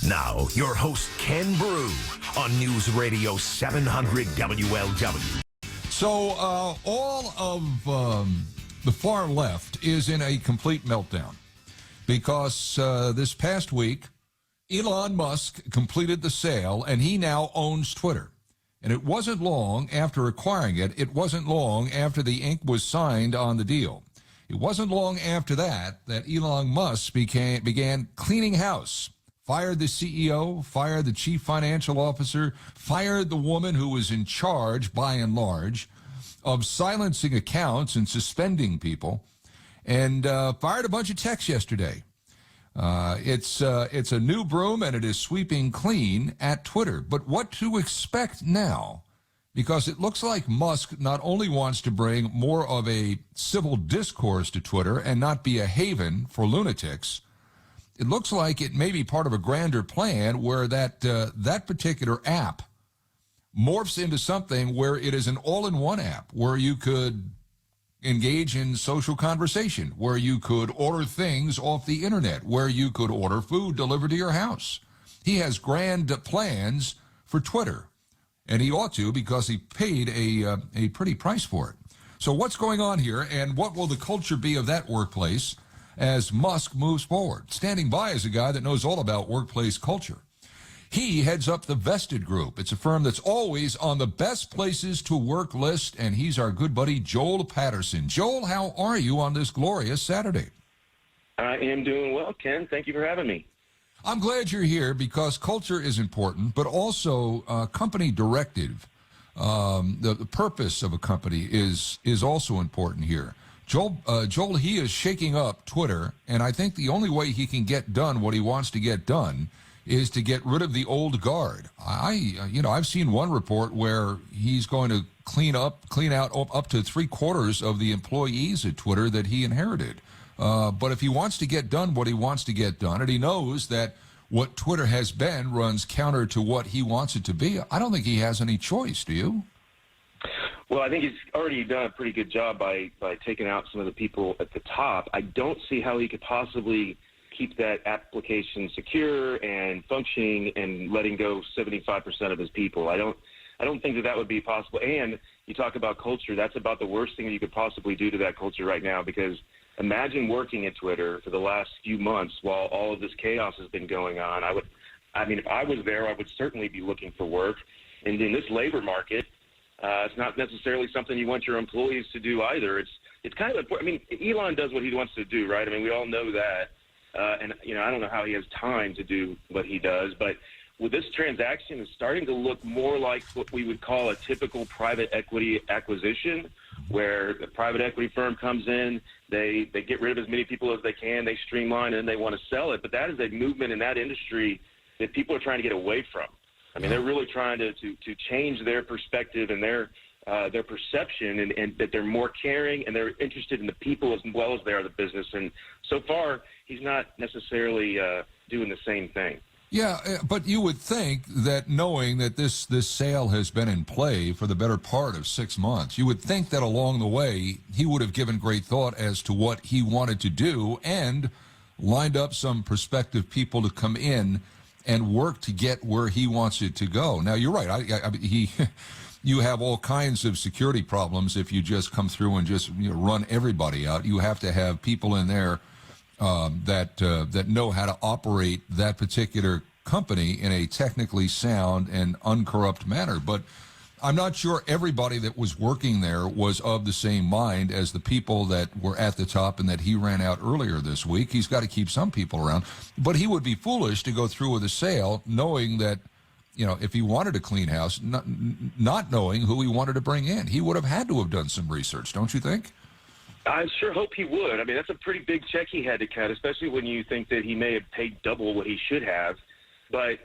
Now, your host, Ken Brew, on News Radio 700 WLW. So, all of the far left is in a complete meltdown because this past week, Elon Musk completed the sale, and he now owns Twitter. And it wasn't long after acquiring it. It wasn't long after the ink was signed on the deal. It wasn't long after that Elon Musk began cleaning house. Fired the CEO, fired the chief financial officer, fired the woman who was in charge, by and large, of silencing accounts and suspending people, and fired a bunch of techs yesterday. It's a new broom, and it is sweeping clean at Twitter. But what to expect now? Because it looks like Musk not only wants to bring more of a civil discourse to Twitter and not be a haven for lunatics, it looks like it may be part of a grander plan where that particular app morphs into something where it is an all-in-one app, where you could engage in social conversation, where you could order things off the internet, where you could order food delivered to your house. He has grand plans for Twitter, and he ought to, because he paid a pretty price for it. So what's going on here, and what will the culture be of that workplace as Musk moves forward? Standing by is a guy that knows all about workplace culture. He heads up the Vested Group. It's a firm that's always on the best places to work list, and he's our good buddy Joel Patterson. Joel, how are you on this glorious Saturday? I am doing well, Ken. Thank you for having me. I'm glad you're here because culture is important, but also company directive. The purpose of a company is also important here. Joel, he is shaking up Twitter, and I think the only way he can get done what he wants to get done is to get rid of the old guard. I've seen one report where he's going to clean out up to 3/4 of the employees at Twitter that he inherited. But if he wants to get done what he wants to get done, and he knows that what Twitter has been runs counter to what he wants it to be, I don't think he has any choice, do you? Well, I think he's already done a pretty good job by taking out some of the people at the top. I don't see how he could possibly keep that application secure and functioning and letting go 75% of his people. I don't think that would be possible. And you talk about culture, that's about the worst thing that you could possibly do to that culture right now, because imagine working at Twitter for the last few months while all of this chaos has been going on. If I was there, I would certainly be looking for work. And in this labor market, it's not necessarily something you want your employees to do either. It's kind of important. Elon does what he wants to do, right? We all know that. And I don't know how he has time to do what he does, but with this transaction, it's starting to look more like what we would call a typical private equity acquisition, where the private equity firm comes in, they get rid of as many people as they can, they streamline, and they want to sell it. But that is a movement in that industry that people are trying to get away from. They're really trying to change their perspective and their perception, and that they're more caring and they're interested in the people as well as they are the business. And so far, he's not necessarily doing the same thing. Yeah, but you would think that, knowing that this sale has been in play for the better part of 6 months, you would think that along the way he would have given great thought as to what he wanted to do and lined up some prospective people to come in and work to get where he wants it to go. Now, you're right. You have all kinds of security problems if you just come through and just run everybody out. You have to have people in there that know how to operate that particular company in a technically sound and uncorrupt manner. But I'm not sure everybody that was working there was of the same mind as the people that were at the top and that he ran out earlier this week. He's got to keep some people around. But he would be foolish to go through with a sale knowing that, if he wanted a clean house, not knowing who he wanted to bring in. He would have had to have done some research, don't you think? I sure hope he would. That's a pretty big check he had to cut, especially when you think that he may have paid double what he should have. But,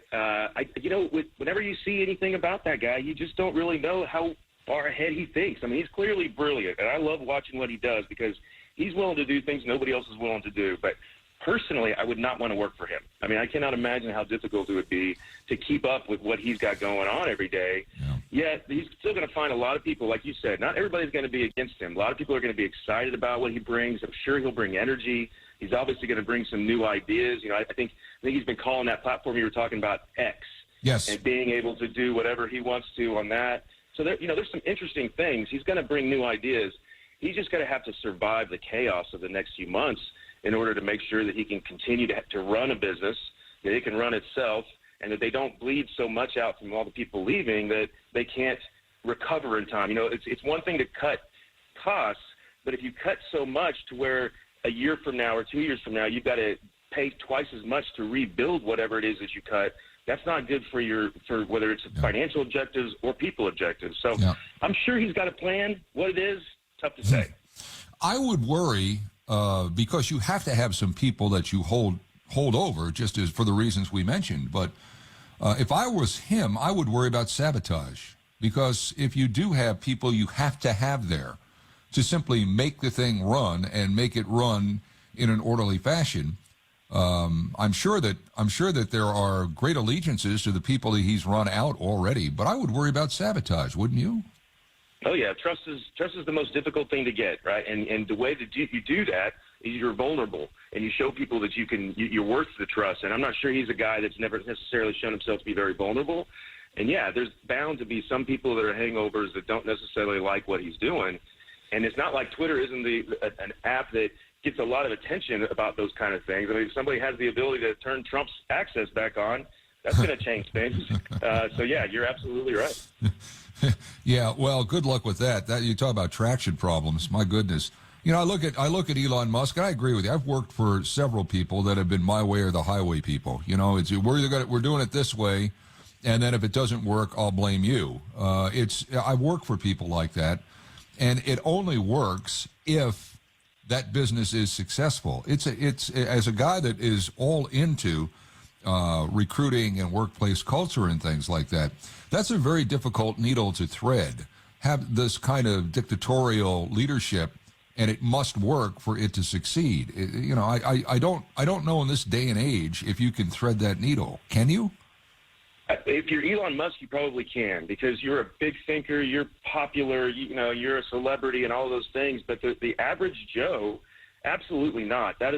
whenever you see anything about that guy, you just don't really know how far ahead he thinks. He's clearly brilliant, and I love watching what he does because he's willing to do things nobody else is willing to do. But personally, I would not want to work for him. I cannot imagine how difficult it would be to keep up with what he's got going on every day. Yeah. Yet he's still going to find a lot of people, like you said, not everybody's going to be against him. A lot of people are going to be excited about what he brings. I'm sure he'll bring energy. He's obviously going to bring some new ideas. I think I think he's been calling that platform you were talking about X. Yes. And being able to do whatever he wants to on that. So there's some interesting things. He's going to bring new ideas. He's just going to have to survive the chaos of the next few months in order to make sure that he can continue to run a business, that it can run itself, and that they don't bleed so much out from all the people leaving that they can't recover in time. It's one thing to cut costs, but if you cut so much to where a year from now or 2 years from now you've got to pay twice as much to rebuild whatever it is that you cut, that's not good for whether it's financial objectives or people objectives. So I'm sure he's got a plan. What it is, tough to say. I would worry because you have to have some people that you hold over, just as for the reasons we mentioned. But if I was him, I would worry about sabotage, because if you do have people you have to have there to simply make the thing run and make it run in an orderly fashion, I'm sure that there are great allegiances to the people that he's run out already. But I would worry about sabotage, wouldn't you? Oh yeah, trust is the most difficult thing to get, right? And the way that you do that is you're vulnerable, and you show people that you're worth the trust. And I'm not sure he's a guy that's never necessarily shown himself to be very vulnerable. And yeah, there's bound to be some people that are hangovers that don't necessarily like what he's doing. And it's not like Twitter isn't an app that gets a lot of attention about those kind of things. I mean, if somebody has the ability to turn Trump's access back on, that's going to change things. So yeah, you're absolutely right. Yeah, well, good luck with that. You talk about traction problems. My goodness. I look at Elon Musk, and I agree with you. I've worked for several people that have been my way or the highway people. We're doing it this way, and then if it doesn't work, I'll blame you. I work for people like that, and it only works if that business is successful. It's as a guy that is all into recruiting and workplace culture and things like that. That's a very difficult needle to thread. Have this kind of dictatorial leadership, and it must work for it to succeed. I don't know in this day and age if you can thread that needle. Can you? If you're Elon Musk, you probably can, because you're a big thinker, you're popular, you're a celebrity and all those things. But the average Joe, absolutely not. That's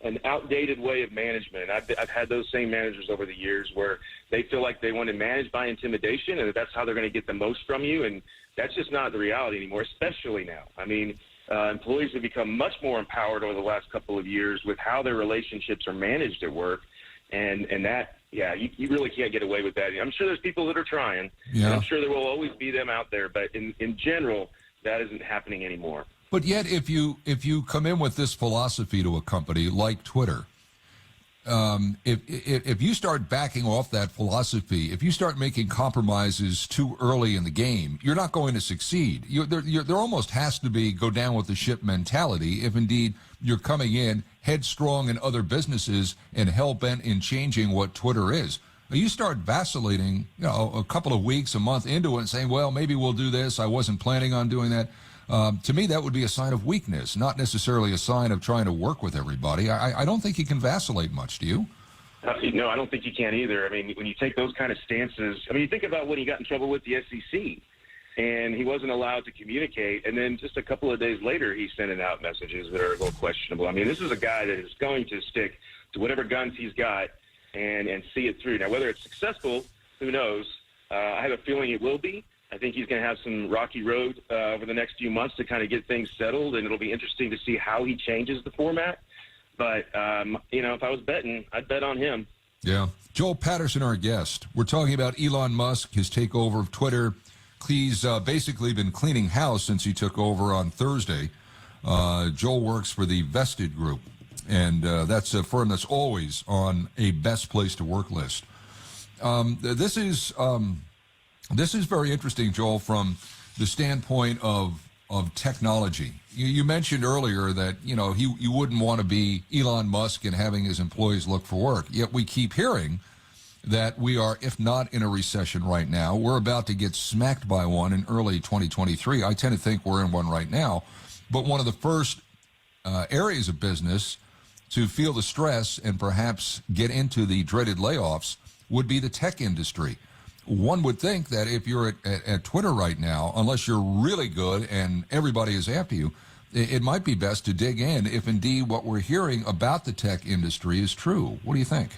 an outdated way of management. I've had those same managers over the years where they feel like they want to manage by intimidation, and that's how they're going to get the most from you. And that's just not the reality anymore, especially now. I mean, employees have become much more empowered over the last couple of years with how their relationships are managed at work. And that, yeah, you really can't get away with that. I'm sure there's people that are trying, and I'm sure there will always be them out there. But in general, that isn't happening anymore. But yet, if you come in with this philosophy to a company like Twitter, if you start backing off that philosophy, if you start making compromises too early in the game, you're not going to succeed. There almost has to be go down with the ship mentality if indeed you're coming in headstrong in other businesses and hell-bent in changing what Twitter is. You start vacillating, a couple of weeks, a month into it and saying, well, maybe we'll do this. I wasn't planning on doing that. To me, that would be a sign of weakness, not necessarily a sign of trying to work with everybody. I don't think you can vacillate much, do you? No, I don't think you can either. I mean, when you take those kind of stances, you think about when he got in trouble with the SEC, and he wasn't allowed to communicate, and then just a couple of days later, he's sending out messages that are a little questionable. I mean, this is a guy that is going to stick to whatever guns he's got and see it through. Now, whether it's successful, who knows? I have a feeling it will be. I think he's going to have some rocky road over the next few months to kind of get things settled, and it'll be interesting to see how he changes the format. But, if I was betting, I'd bet on him. Yeah. Joel Patterson, our guest. We're talking about Elon Musk, his takeover of Twitter. He's basically been cleaning house since he took over on Thursday. Joel works for the Vested Group, and that's a firm that's always on a best place to work list. This is very interesting, Joel, from the standpoint of technology. You mentioned earlier that, you wouldn't want to be Elon Musk and having his employees look for work. Yet we keep hearing that we are, if not in a recession right now, we're about to get smacked by one in early 2023. I tend to think we're in one right now. But one of the first areas of business to feel the stress and perhaps get into the dreaded layoffs would be the tech industry. One would think that if you're at Twitter right now, unless you're really good and everybody is after you, it might be best to dig in if indeed what we're hearing about the tech industry is true. What do you think?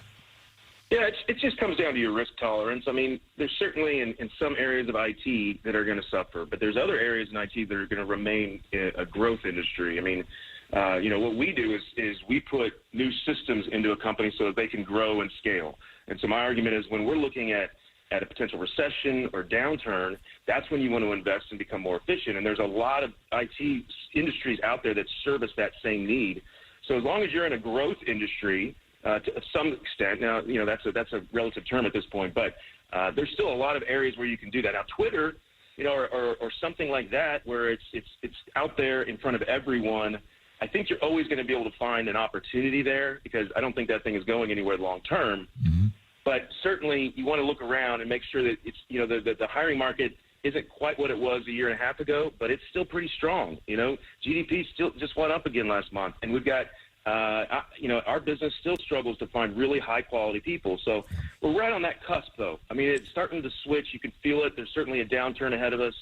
Yeah, it just comes down to your risk tolerance. I mean, there's certainly in some areas of IT that are going to suffer, but there's other areas in IT that are going to remain a growth industry. I mean, what we do is we put new systems into a company so that they can grow and scale. And so my argument is when we're looking at a potential recession or downturn, that's when you want to invest and become more efficient. And there's a lot of IT industries out there that service that same need. So as long as you're in a growth industry, to some extent, now, that's a relative term at this point, but there's still a lot of areas where you can do that. Now, Twitter, or something like that, where it's out there in front of everyone, I think you're always going to be able to find an opportunity there, because I don't think that thing is going anywhere long term. Mm-hmm. But certainly, you want to look around and make sure that it's the hiring market isn't quite what it was a year and a half ago, but it's still pretty strong. GDP still just went up again last month, and we've got. Our business still struggles to find really high-quality people. So we're right on that cusp, though. I mean, it's starting to switch. You can feel it. There's certainly a downturn ahead of us.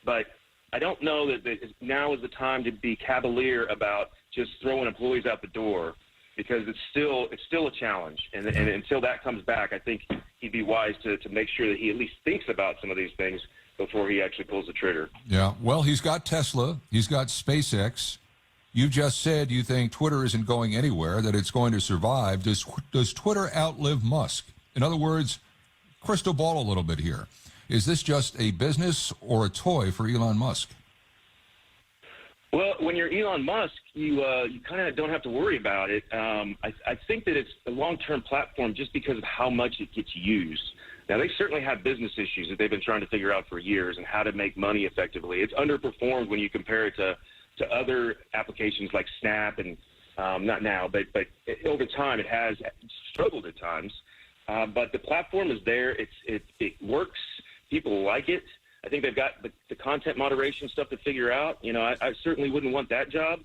But I don't know that now is the time to be cavalier about just throwing employees out the door, because it's still a challenge. And until that comes back, I think he'd be wise to make sure that he at least thinks about some of these things before he actually pulls the trigger. Yeah, well, he's got Tesla. He's got SpaceX. You just said you think Twitter isn't going anywhere, that it's going to survive. Does Twitter outlive Musk? In other words, crystal ball a little bit here. Is this just a business or a toy for Elon Musk? Well, when you're Elon Musk, you kind of don't have to worry about it. I think that it's a long-term platform just because of how much it gets used. Now, they certainly have business issues that they've been trying to figure out for years and how to make money effectively. It's underperformed when you compare it to other applications like Snap, and not now, but over time it has struggled at times. But the platform is there. It works. People like it. I think they've got the content moderation stuff to figure out. I certainly wouldn't want that job,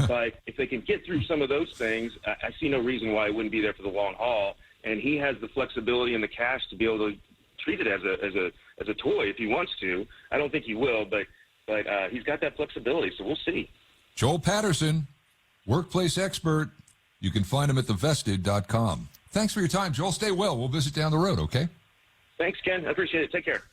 but if they can get through some of those things, I see no reason why it wouldn't be there for the long haul. And he has the flexibility and the cash to be able to treat it as a toy if he wants to. I don't think he will, but he's got that flexibility, so we'll see. Joel Patterson, workplace expert. You can find him at thevested.com. Thanks for your time, Joel. Stay well. We'll visit down the road, okay? Thanks, Ken. I appreciate it. Take care.